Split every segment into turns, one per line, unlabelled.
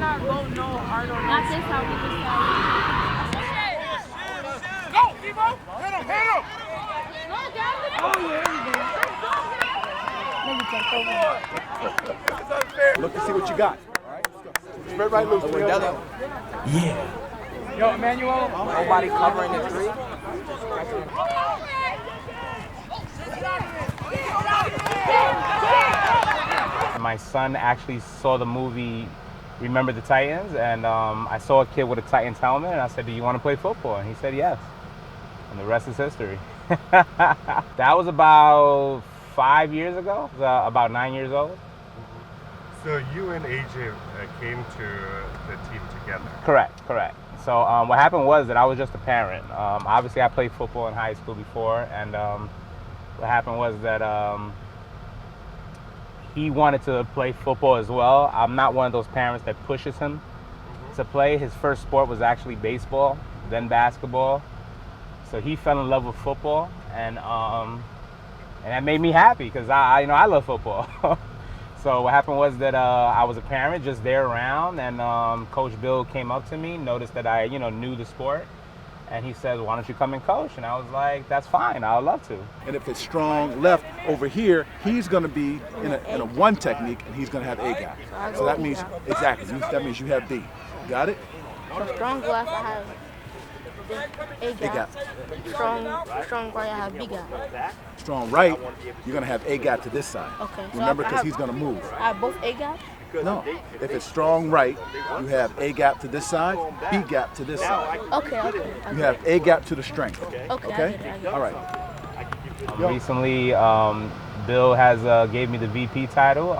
not go no hard on
Not this side, but this side.
Go, Evo! Hit him!
Oh, yeah, maybe jump over.
Look to see what you got. All right, let's go. Spread right loose.
Yeah.
Yo, Emmanuel.
Nobody covering the three.
My son actually saw the movie Remember the Titans, and I saw a kid with a Titans helmet, and I said, do you want to play football? And he said yes. And the rest is history. That was about 5 years ago, about 9 years old.
So you and AJ came to the team together?
Correct. So what happened was that I was just a parent. Obviously, I played football in high school before, and what happened was that he wanted to play football as well. I'm not one of those parents that pushes him to play. His first sport was actually baseball, then basketball. So he fell in love with football, and that made me happy because I love football. So what happened was that I was a parent just there around, and Coach Bill came up to me, noticed that I knew the sport, and he said, why don't you come and coach? And I was like, that's fine, I would love to.
And if it's strong left over here, he's going to be in a one technique, and he's going to have A gap. So that means, exactly, that means you have B. Got it?
So strong left, I have A gap. Strong right, I have B gap.
Strong right, you're going to have A gap to this side.
Okay.
Remember, because he's going to move.
I have both A gap?
No. If it's strong right, you have A gap to this side, B gap to this side.
Okay.
You have A gap to the strength.
Okay.
Okay? All right.
Recently, Bill has gave me the VP title.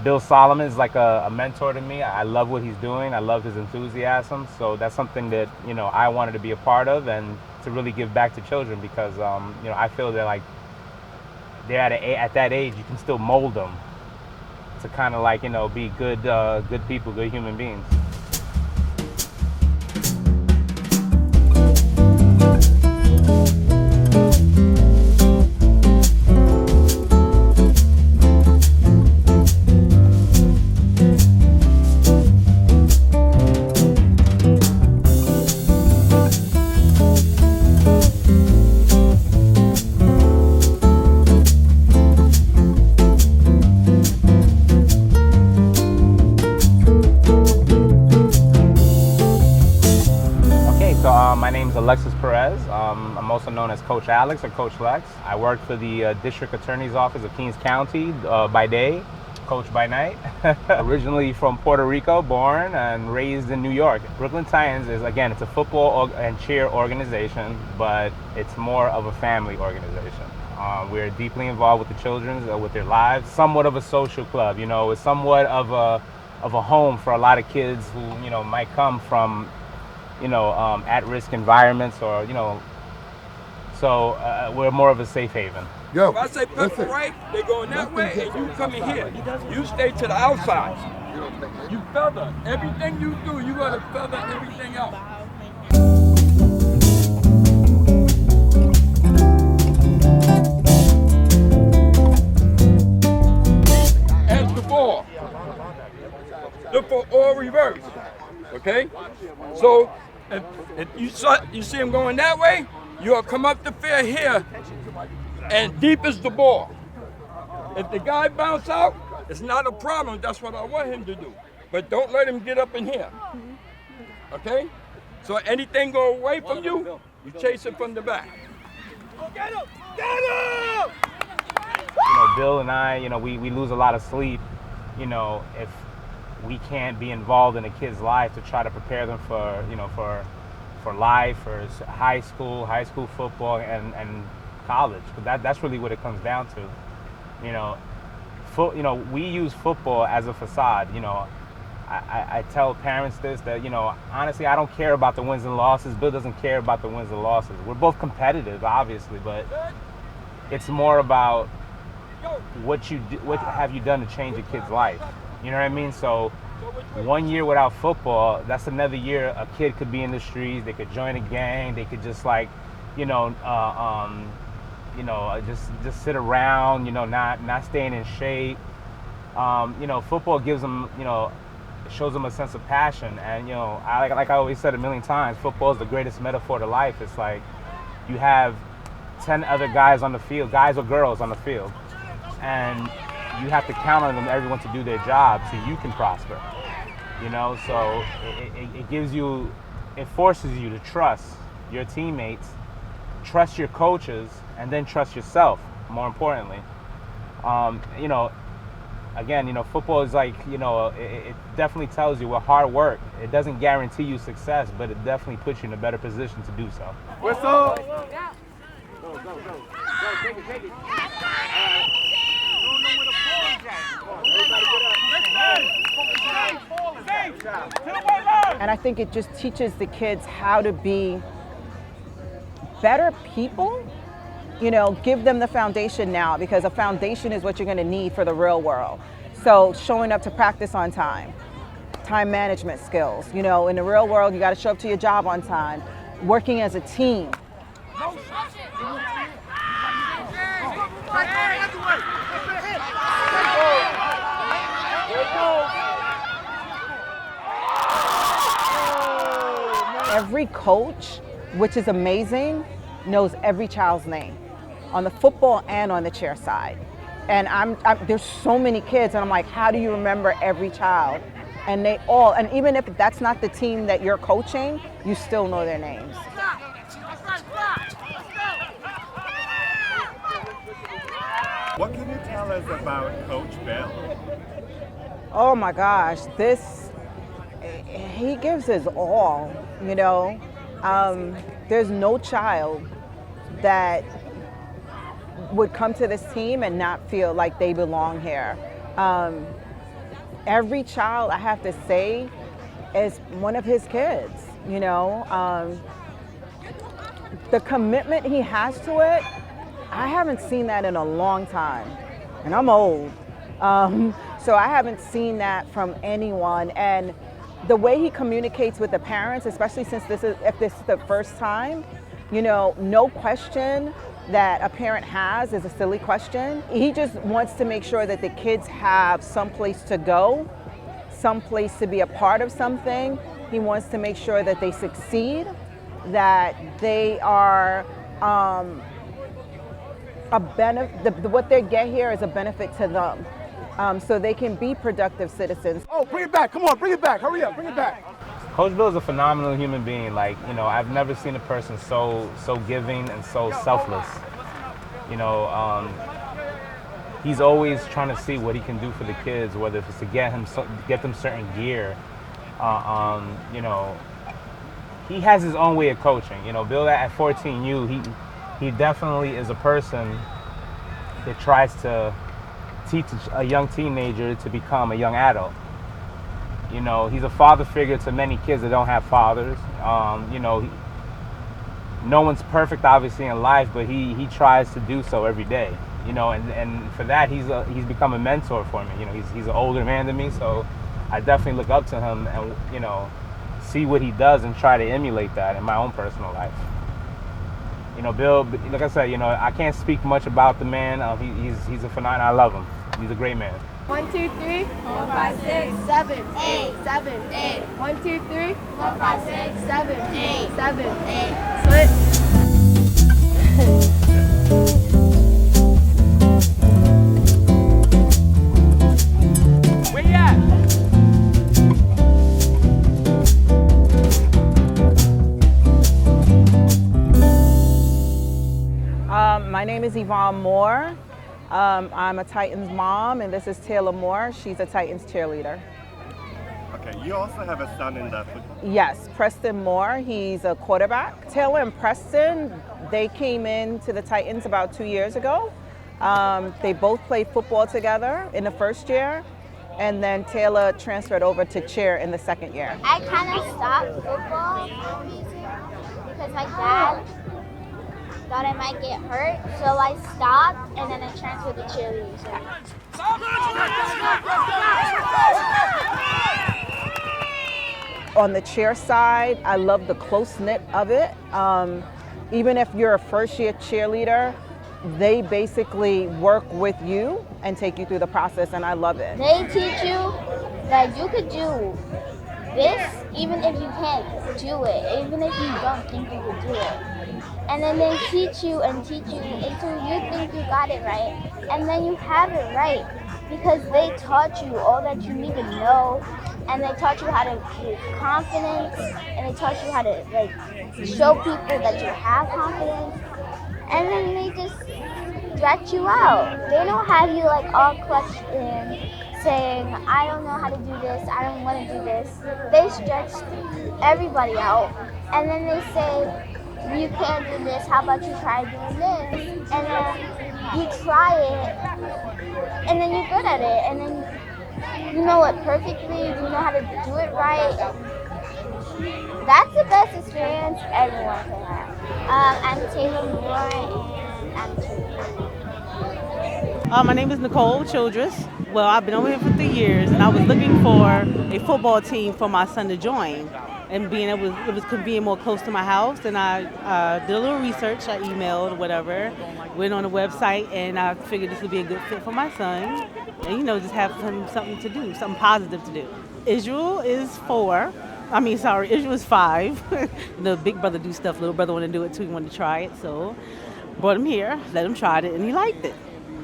Bill Solomon is like a mentor to me. I love what he's doing. I love his enthusiasm. So that's something that I wanted to be a part of and to really give back to children because I feel that like they're at that age you can still mold them to kind of like be good people, good human beings. My name's Alexis Perez. I'm also known as Coach Alex or Coach Lex. I work for the District Attorney's Office of Kings County by day, coach by night. Originally from Puerto Rico, born and raised in New York. Brooklyn Titans is, again, it's a football and cheer organization, but it's more of a family organization. We're deeply involved with the children, with their lives. Somewhat of a social club, it's somewhat of a home for a lot of kids who, might come from at-risk environments or, so we're more of a safe haven.
Yo, if I say pepper right, they're going that way, and you come in here. You stay to the outside. You feather. Everything you do, you got to feather everything else. As the ball. Look for all reverse. Okay? So, if you see him going that way, you'll come up the field here, and deep is the ball. If the guy bounce out, it's not a problem. That's what I want him to do. But don't let him get up in here. Okay? So anything go away from you, you chase it from the back. Get him! Get him!
Bill and I, we lose a lot of sleep, if we can't be involved in a kid's life to try to prepare them for life, for high school football, and college. Because that's really what it comes down to. We use football as a facade. I tell parents this, that honestly, I don't care about the wins and losses. Bill doesn't care about the wins and losses. We're both competitive, obviously, but it's more about what have you done to change a kid's life. You know what I mean? So 1 year without football, that's another year a kid could be in the streets, they could join a gang, they could just just sit around, not staying in shape. Football gives them, It shows them a sense of passion. And, you know, like I always said a million times, football is the greatest metaphor to life. It's like you have 10 other guys on the field, guys or girls on the field, and you have to count on them, everyone to do their job so you can prosper. You know, so it gives you, it forces you to trust your teammates, trust your coaches, and then trust yourself, more importantly. You know, again, you know, football is like, you know, it definitely tells you with hard work, it doesn't guarantee you success, but it definitely puts you in a better position to do so.
Whistle!
Go, take it.
And I think it just teaches the kids how to be better people. You know, give them the foundation now, because a foundation is what you're going to need for the real world. So showing up to practice on time management skills. You know, in the real world, you got to show up to your job on time, working as a team. Every coach, which is amazing, knows every child's name on the football and on the cheer side. And there's so many kids, and I'm like, how do you remember every child? And they all, and even if that's not the team that you're coaching, you still know their names.
What can you tell us about Coach Bill?
Oh my gosh, he gives his all, you know. There's no child that would come to this team and not feel like they belong here. Every child, I have to say, is one of his kids, you know. The commitment he has to it, I haven't seen that in a long time, and I'm old. So I haven't seen that from anyone. And the way he communicates with the parents, especially since if this is the first time, you know, no question that a parent has is a silly question. He just wants to make sure that the kids have some place to go, some place to be a part of something. He wants to make sure that they succeed, that they are what they get here is a benefit to them. So they can be productive citizens.
Oh, bring it back. Come on, bring it back. Hurry up, bring it back.
Coach Bill is a phenomenal human being. Like, you know, I've never seen a person so giving and so selfless. You know, he's always trying to see what he can do for the kids, whether it's to get them certain gear. You know, he has his own way of coaching. You know, Bill at 14U, he definitely is a person that tries to teach a young teenager to become a young adult. You know, he's a father figure to many kids that don't have fathers. You know, no one's perfect, obviously, in life, but he tries to do so every day. You know, and for that, he's become a mentor for me. You know, he's an older man than me, so I definitely look up to him and, you know, see what he does and try to emulate that in my own personal life. You know, Bill, like I said, you know, I can't speak much about the man. He's a phenomenon. I love him. He's a great man.
1, 2, 3, 4, 5, 6, 7, 8, 7, 8. 1, 2, 3, 4, 5, 6, 7, 8, 7, 8. Switch.
Where you at?
My name is Yvonne Moore. I'm a Titans mom, and this is Taylor Moore. She's a Titans cheerleader.
Okay, you also have a son in that.
Yes, Preston Moore. He's a quarterback. Taylor and Preston, they came into the Titans about 2 years ago. They both played football together in the first year, and then Taylor transferred over to cheer in the second year.
I kind of stopped football because my dad thought I might get hurt, so I stopped and then I transferred to cheerleading.
On the cheer side, I love the close-knit of it. Even if you're a first-year cheerleader, they basically work with you and take you through the process, and I love it.
They teach you that you could do this even if you can't do it, even if you don't think you could do it. And then they teach you until you think you got it right, and then you have it right because they taught you all that you need to know, and they taught you how to be confident, and they taught you how to like show people that you have confidence, and then they just stretch you out. They don't have you like all clutched in saying, I don't know how to do this, I don't want to do this. They stretch everybody out, and then they say, you can't do this, how about you try doing this? And then you try it, and then you're good at it, and then you know it perfectly, you know how to do it right. That's the best experience everyone can have. I'm Taylor Moore, and I'm 2.
My name is Nicole Childress. Well, I've been over here for 3 years, and I was looking for a football team for my son to join. And being it was convenient more close to my house, and I did a little research. I emailed or whatever, went on the website, and I figured this would be a good fit for my son. And just have him something to do, something positive to do. Israel is 4. Israel is 5. The big brother do stuff. Little brother wanted to do it too. He wanted to try it, so brought him here, let him try it, and he liked it.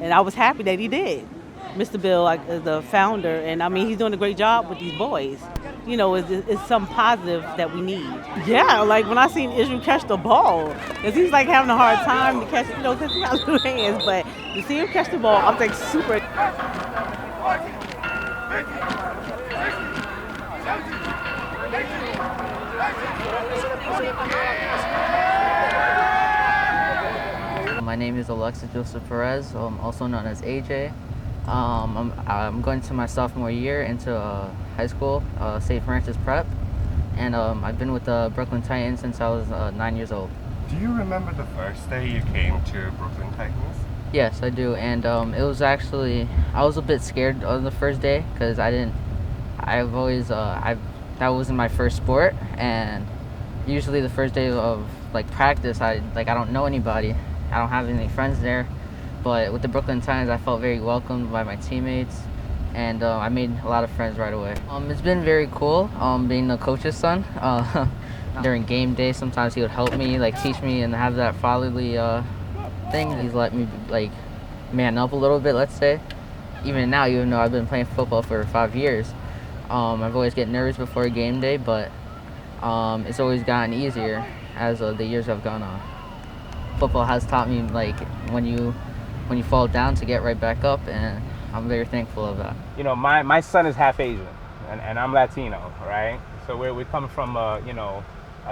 And I was happy that he did. Mr. Bill, the founder, and he's doing a great job with these boys. It's something positive that we need. Yeah, like when I seen Israel catch the ball, because he's like having a hard time to catch, because he got little hands, but to see him catch the ball, I was like super.
My name is Alexis Joseph Perez, also known as AJ. I'm going to my sophomore year into high school, St. Francis Prep, and I've been with the Brooklyn Titans since I was 9 years old.
Do you remember the first day you came to Brooklyn Titans?
Yes, I do, and it was actually, I was a bit scared on the first day because that wasn't my first sport, and usually the first day of practice, I don't know anybody. I don't have any friends there, but with the Brooklyn Titans, I felt very welcomed by my teammates, and I made a lot of friends right away. It's been very cool being the coach's son. During game day, sometimes he would help me, teach me, and have that fatherly thing. He's let me man up a little bit, let's say. Even now, even though I've been playing football for 5 years, I've always get nervous before game day, but it's always gotten easier as the years have gone on. Football has taught me when you fall down to get right back up, and I'm very thankful of that.
My son is half Asian, and I'm Latino, right? So we come from a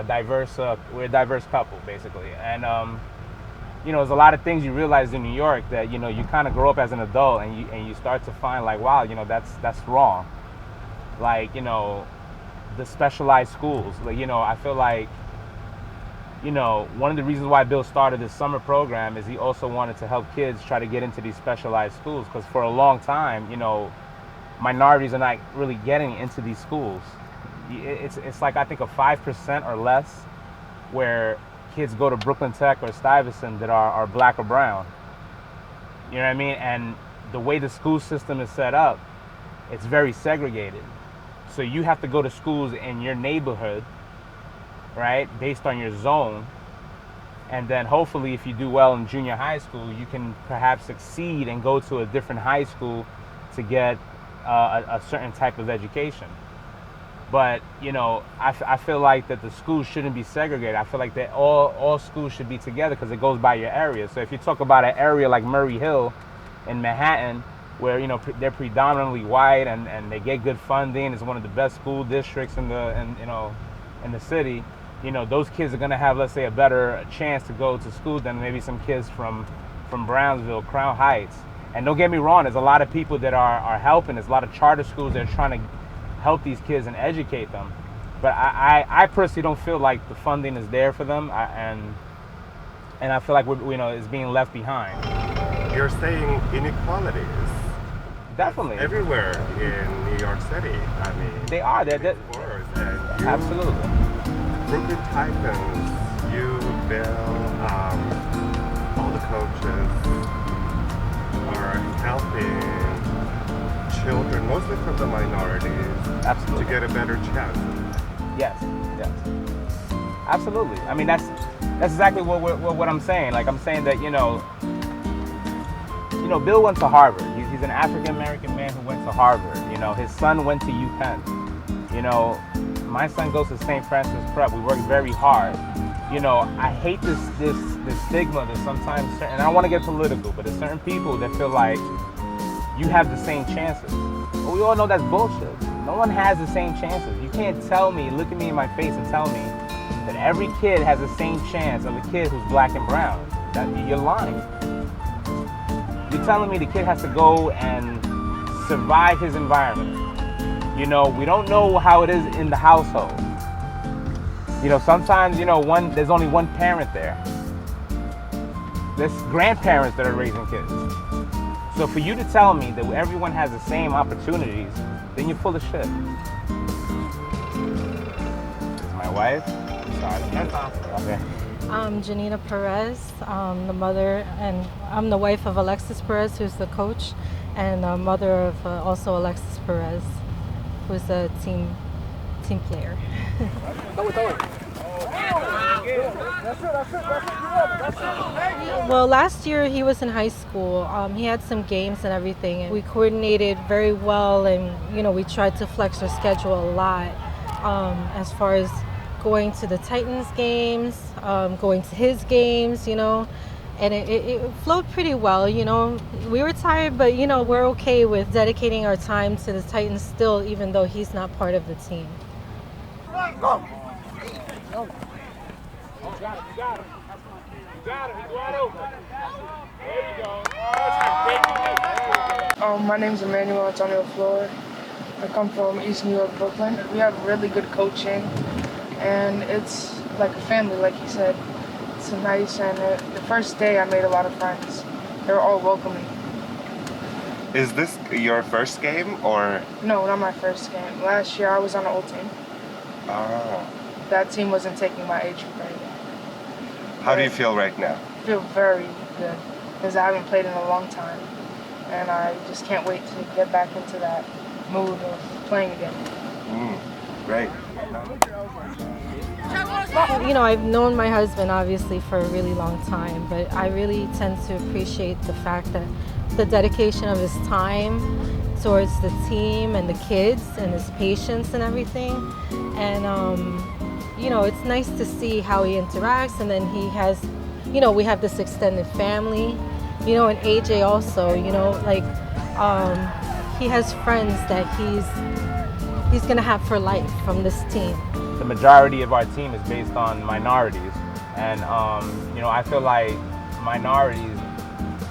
diverse we're a diverse couple basically, and there's a lot of things you realize in New York that you kind of grow up as an adult, and you start to find wow, that's wrong. The specialized schools, I feel like one of the reasons why Bill started this summer program is he also wanted to help kids try to get into these specialized schools, because for a long time, minorities are not really getting into these schools. It's I think a 5% or less where kids go to Brooklyn Tech or Stuyvesant that are black or brown. You know what I mean? And the way the school system is set up, it's very segregated. So you have to go to schools in your neighborhood, right, based on your zone, and then hopefully if you do well in junior high school, you can perhaps succeed and go to a different high school to get a certain type of education. But I feel like that the schools shouldn't be segregated. I feel like that all schools should be together because it goes by your area. So if you talk about an area like Murray Hill in Manhattan, where they're predominantly white and they get good funding, it's one of the best school districts in the city. Those kids are going to have, let's say, a better chance to go to school than maybe some kids from Brownsville, Crown Heights. And don't get me wrong, there's a lot of people that are helping. There's a lot of charter schools that are trying to help these kids and educate them. But I personally don't feel like the funding is there for them, and I feel like it's being left behind.
You're saying inequalities.
Definitely.
It's everywhere in New York City.
They are. They're absolutely.
Brooklyn Titans, you, Bill, all the coaches are helping children, mostly from the minorities,
Absolutely.
to get a better chance?
Yes, yes. Absolutely. I mean, that's exactly what I'm saying. Like, I'm saying that, Bill went to Harvard. He's an African-American man who went to Harvard. His son went to UPenn. My son goes to St. Francis Prep. We work very hard. I hate this stigma that sometimes, and I don't want to get political, but there's certain people that feel like you have the same chances. But we all know that's bullshit. No one has the same chances. You can't tell me, look at me in my face and tell me that every kid has the same chance of a kid who's black and brown. You're lying. You're telling me the kid has to go and survive his environment. We don't know how it is in the household. Sometimes, there's only one parent there. There's grandparents that are raising kids. So for you to tell me that everyone has the same opportunities, then you're full of shit. This is my wife. Sorry.
That's awesome.
Okay.
I'm Janina Perez, the mother, and I'm the wife of Alexis Perez, who's the coach, and mother of also Alexis Perez, who's a team player. Well, last year he was in high school. He had some games and everything, and we coordinated very well, and we tried to flex our schedule a lot as far as going to the Titans games, going to his games, and it flowed pretty well. We were tired, but we're okay with dedicating our time to the Titans still, even though he's not part of the team.
Go. You got it. You got it. He's wide open. There you go.
My name is Emmanuel Antonio Fleur. I come from East New York, Brooklyn. We have really good coaching, and it's like a family, like he said. It's nice, and the first day I made a lot of friends. They were all welcoming.
Is this your first game, or?
No, not my first game. Last year I was on an old team.
Oh.
That team wasn't taking my age group anymore.
How do you feel right now?
I feel very good, because I haven't played in a long time, and I just can't wait to get back into that mood of playing again.
Great.
I've known my husband obviously for a really long time, but I really tend to appreciate the fact that the dedication of his time towards the team and the kids and his patience and everything. And, it's nice to see how he interacts, and then he has, we have this extended family, and AJ also, he has friends that he's gonna have for life from this team.
The majority of our team is based on minorities, and I feel like minorities,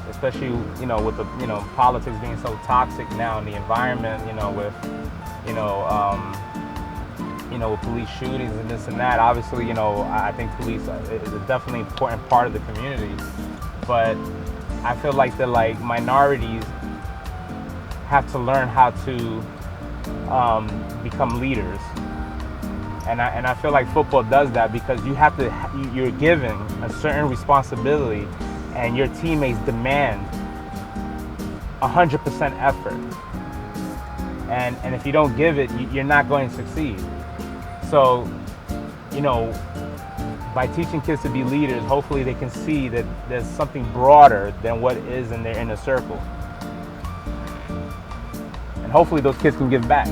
especially with the politics being so toxic now in the environment, with with police shootings and this and that. Obviously, I think police is a definitely important part of the community, but I feel like the minorities have to learn how to become leaders. And I feel like football does that, because you're given a certain responsibility, and your teammates demand 100% effort. And if you don't give it, you're not going to succeed. So, by teaching kids to be leaders, hopefully they can see that there's something broader than what is in their inner circle. And hopefully those kids can give back.